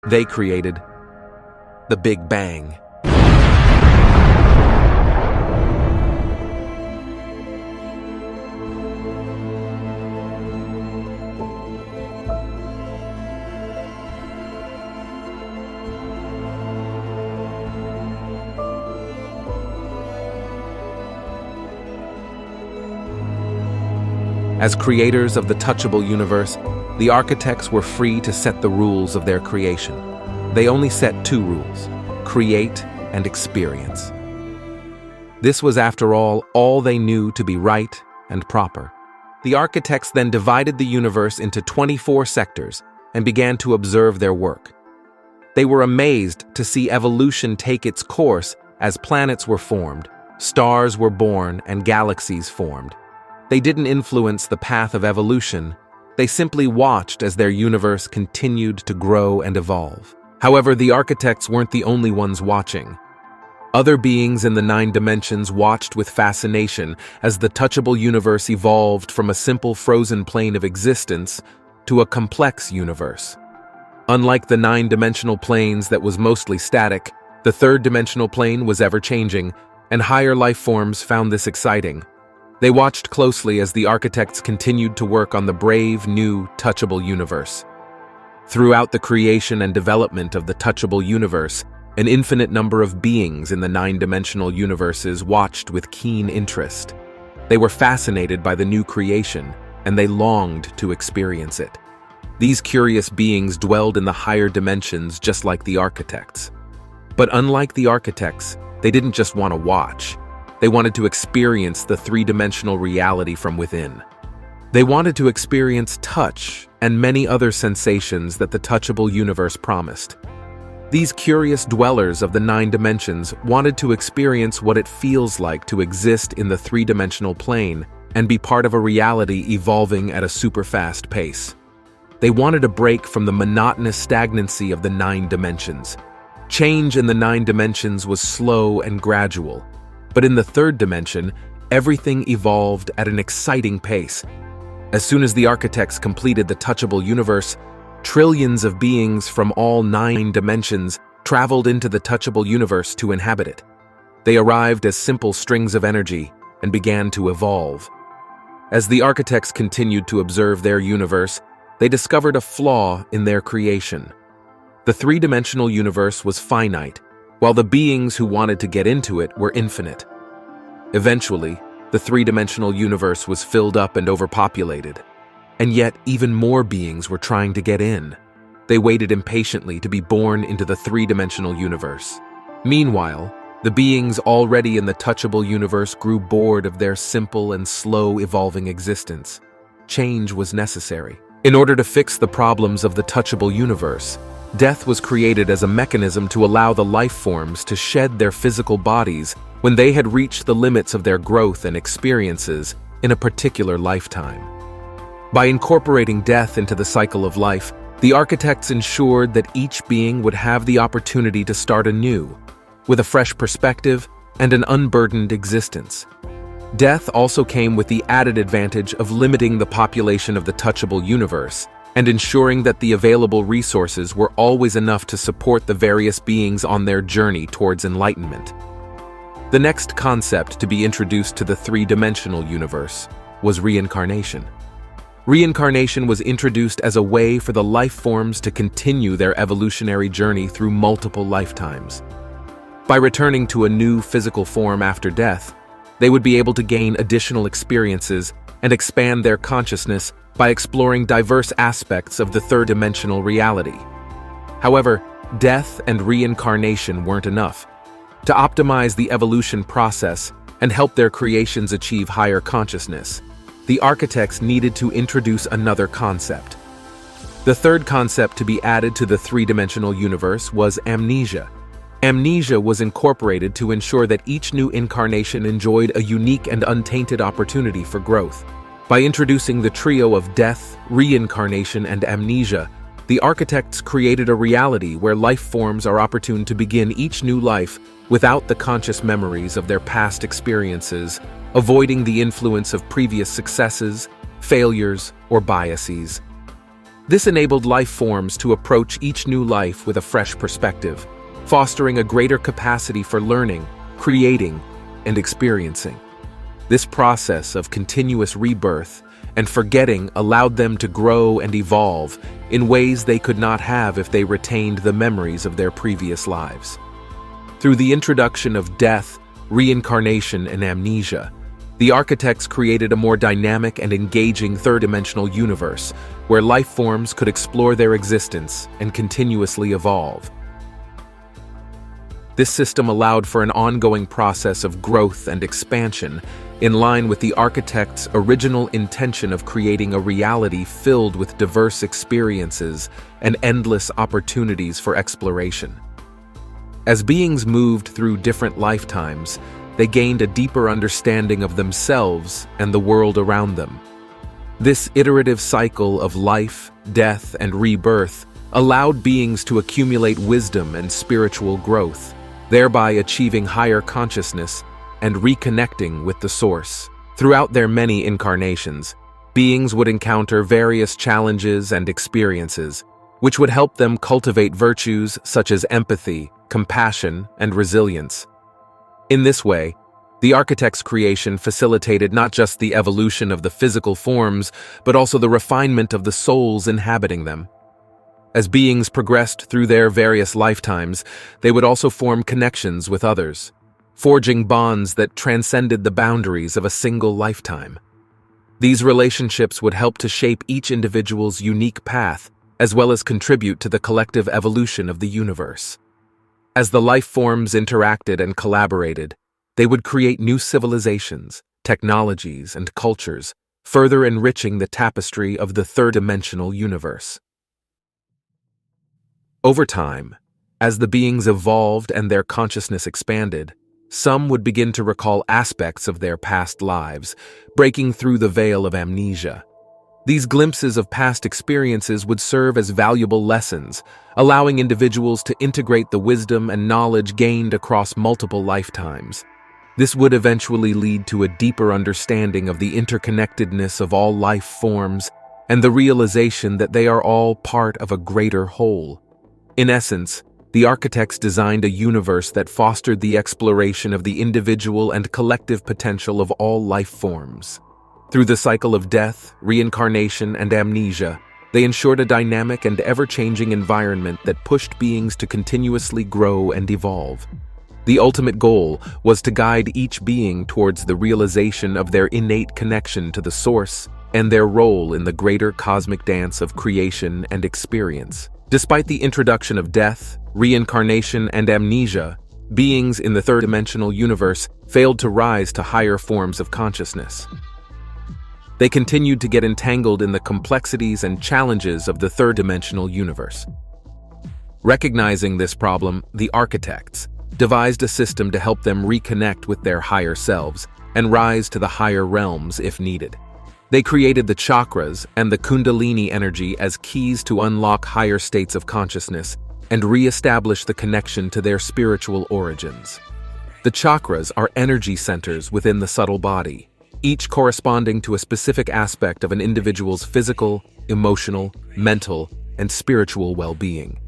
They created the Big Bang. As creators of the Touchable universe, the architects were free to set the rules of their creation. They only set two rules: create and experience. This was, after all they knew to be right and proper. The architects then divided the universe into 24 sectors and began to observe their work. They were amazed to see evolution take its course as planets were formed, stars were born, and galaxies formed. They didn't influence the path of evolution. They simply watched as their universe continued to grow and evolve. However, the architects weren't the only ones watching. Other beings in the 9 dimensions watched with fascination as the Touchable universe evolved from a simple frozen plane of existence to a complex universe. Unlike the 9-dimensional planes that was mostly static, the 3rd-dimensional plane was ever-changing, and higher life forms found this exciting. They watched closely as the architects continued to work on the brave, new, Touchable universe. Throughout the creation and development of the Touchable universe, an infinite number of beings in the 9-dimensional universes watched with keen interest. They were fascinated by the new creation, and they longed to experience it. These curious beings dwelled in the higher dimensions just like the architects. But unlike the architects, they didn't just want to watch. They wanted to experience the 3-dimensional reality from within. They wanted to experience touch and many other sensations that the Touchable universe promised. These curious dwellers of the 9 dimensions wanted to experience what it feels like to exist in the 3-dimensional plane and be part of a reality evolving at a super-fast pace. They wanted a break from the monotonous stagnancy of the 9 dimensions. Change in the 9 dimensions was slow and gradual. But in the 3rd dimension, everything evolved at an exciting pace. As soon as the architects completed the Touchable universe, trillions of beings from all 9 dimensions traveled into the Touchable universe to inhabit it. They arrived as simple strings of energy and began to evolve. As the architects continued to observe their universe, they discovered a flaw in their creation. The 3-dimensional universe was finite, while the beings who wanted to get into it were infinite. Eventually, the 3-dimensional universe was filled up and overpopulated. And yet, even more beings were trying to get in. They waited impatiently to be born into the 3-dimensional universe. Meanwhile, the beings already in the Touchable universe grew bored of their simple and slow evolving existence. Change was necessary. In order to fix the problems of the Touchable universe, death was created as a mechanism to allow the life forms to shed their physical bodies when they had reached the limits of their growth and experiences in a particular lifetime. By incorporating death into the cycle of life, the architects ensured that each being would have the opportunity to start anew, with a fresh perspective and an unburdened existence. Death also came with the added advantage of limiting the population of the Touchable universe and ensuring that the available resources were always enough to support the various beings on their journey towards enlightenment. The next concept to be introduced to the 3-dimensional universe was reincarnation. Reincarnation was introduced as a way for the life forms to continue their evolutionary journey through multiple lifetimes. By returning to a new physical form after death, they would be able to gain additional experiences and expand their consciousness by exploring diverse aspects of the 3rd-dimensional reality. However, death and reincarnation weren't enough. To optimize the evolution process and help their creations achieve higher consciousness, the architects needed to introduce another concept. The third concept to be added to the 3-dimensional universe was amnesia. Amnesia was incorporated to ensure that each new incarnation enjoyed a unique and untainted opportunity for growth. By introducing the trio of death, reincarnation, and amnesia, the architects created a reality where life forms are opportune to begin each new life without the conscious memories of their past experiences, avoiding the influence of previous successes, failures, or biases. This enabled life forms to approach each new life with a fresh perspective, fostering a greater capacity for learning, creating, and experiencing. This process of continuous rebirth and forgetting allowed them to grow and evolve in ways they could not have if they retained the memories of their previous lives. Through the introduction of death, reincarnation, and amnesia, the architects created a more dynamic and engaging third-dimensional universe where life forms could explore their existence and continuously evolve. This system allowed for an ongoing process of growth and expansion, in line with the architect's original intention of creating a reality filled with diverse experiences and endless opportunities for exploration. As beings moved through different lifetimes, they gained a deeper understanding of themselves and the world around them. This iterative cycle of life, death, and rebirth allowed beings to accumulate wisdom and spiritual growth, thereby achieving higher consciousness and reconnecting with the source. Throughout their many incarnations, beings would encounter various challenges and experiences, which would help them cultivate virtues such as empathy, compassion, and resilience. In this way, the architect's creation facilitated not just the evolution of the physical forms, but also the refinement of the souls inhabiting them. As beings progressed through their various lifetimes, they would also form connections with others, forging bonds that transcended the boundaries of a single lifetime. These relationships would help to shape each individual's unique path, as well as contribute to the collective evolution of the universe. As the life forms interacted and collaborated, they would create new civilizations, technologies, and cultures, further enriching the tapestry of the third-dimensional universe. Over time, as the beings evolved and their consciousness expanded, some would begin to recall aspects of their past lives, breaking through the veil of amnesia. These glimpses of past experiences would serve as valuable lessons, allowing individuals to integrate the wisdom and knowledge gained across multiple lifetimes. This would eventually lead to a deeper understanding of the interconnectedness of all life forms and the realization that they are all part of a greater whole. In essence, the architects designed a universe that fostered the exploration of the individual and collective potential of all life forms. Through the cycle of death, reincarnation, and amnesia, they ensured a dynamic and ever-changing environment that pushed beings to continuously grow and evolve. The ultimate goal was to guide each being towards the realization of their innate connection to the source and their role in the greater cosmic dance of creation and experience. Despite the introduction of death, reincarnation, and amnesia, beings in the third-dimensional universe failed to rise to higher forms of consciousness. They continued to get entangled in the complexities and challenges of the third-dimensional universe. Recognizing this problem, the architects devised a system to help them reconnect with their higher selves and rise to the higher realms if needed. They created the chakras and the Kundalini energy as keys to unlock higher states of consciousness and re-establish the connection to their spiritual origins. The chakras are energy centers within the subtle body, each corresponding to a specific aspect of an individual's physical, emotional, mental, and spiritual well-being.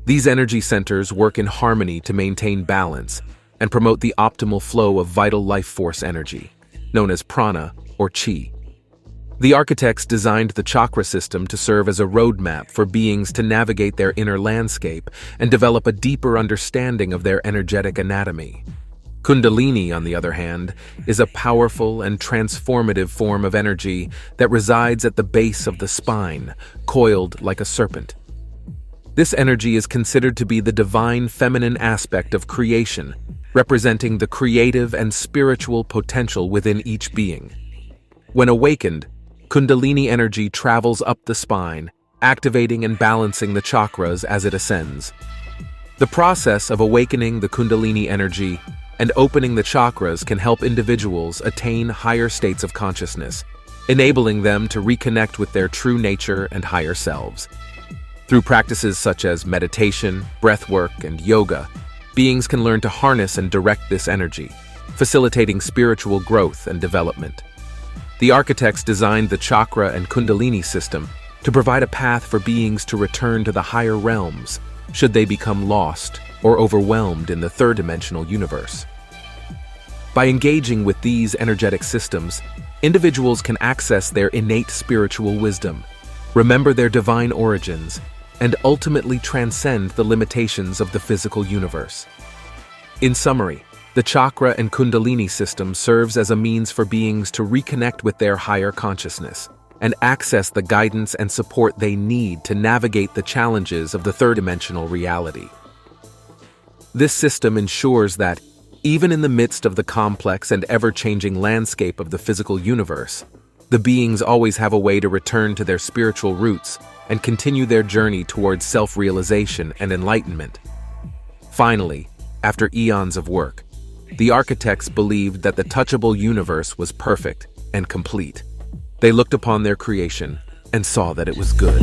These energy centers work in harmony to maintain balance and promote the optimal flow of vital life force energy, known as prana or chi. The architects designed the chakra system to serve as a roadmap for beings to navigate their inner landscape and develop a deeper understanding of their energetic anatomy. Kundalini, on the other hand, is a powerful and transformative form of energy that resides at the base of the spine, coiled like a serpent. This energy is considered to be the divine feminine aspect of creation, representing the creative and spiritual potential within each being. When awakened, Kundalini energy travels up the spine, activating and balancing the chakras as it ascends. The process of awakening the Kundalini energy and opening the chakras can help individuals attain higher states of consciousness, enabling them to reconnect with their true nature and higher selves. Through practices such as meditation, breathwork, and yoga, beings can learn to harness and direct this energy, facilitating spiritual growth and development. The architects designed the chakra and Kundalini system to provide a path for beings to return to the higher realms should they become lost or overwhelmed in the third-dimensional universe. By engaging with these energetic systems, individuals can access their innate spiritual wisdom, remember their divine origins, and ultimately transcend the limitations of the physical universe. In summary, the chakra and Kundalini system serves as a means for beings to reconnect with their higher consciousness and access the guidance and support they need to navigate the challenges of the third-dimensional reality. This system ensures that, even in the midst of the complex and ever-changing landscape of the physical universe, the beings always have a way to return to their spiritual roots and continue their journey towards self-realization and enlightenment. Finally, after eons of work, the architects believed that the touchable universe was perfect and complete. They looked upon their creation and saw that it was good.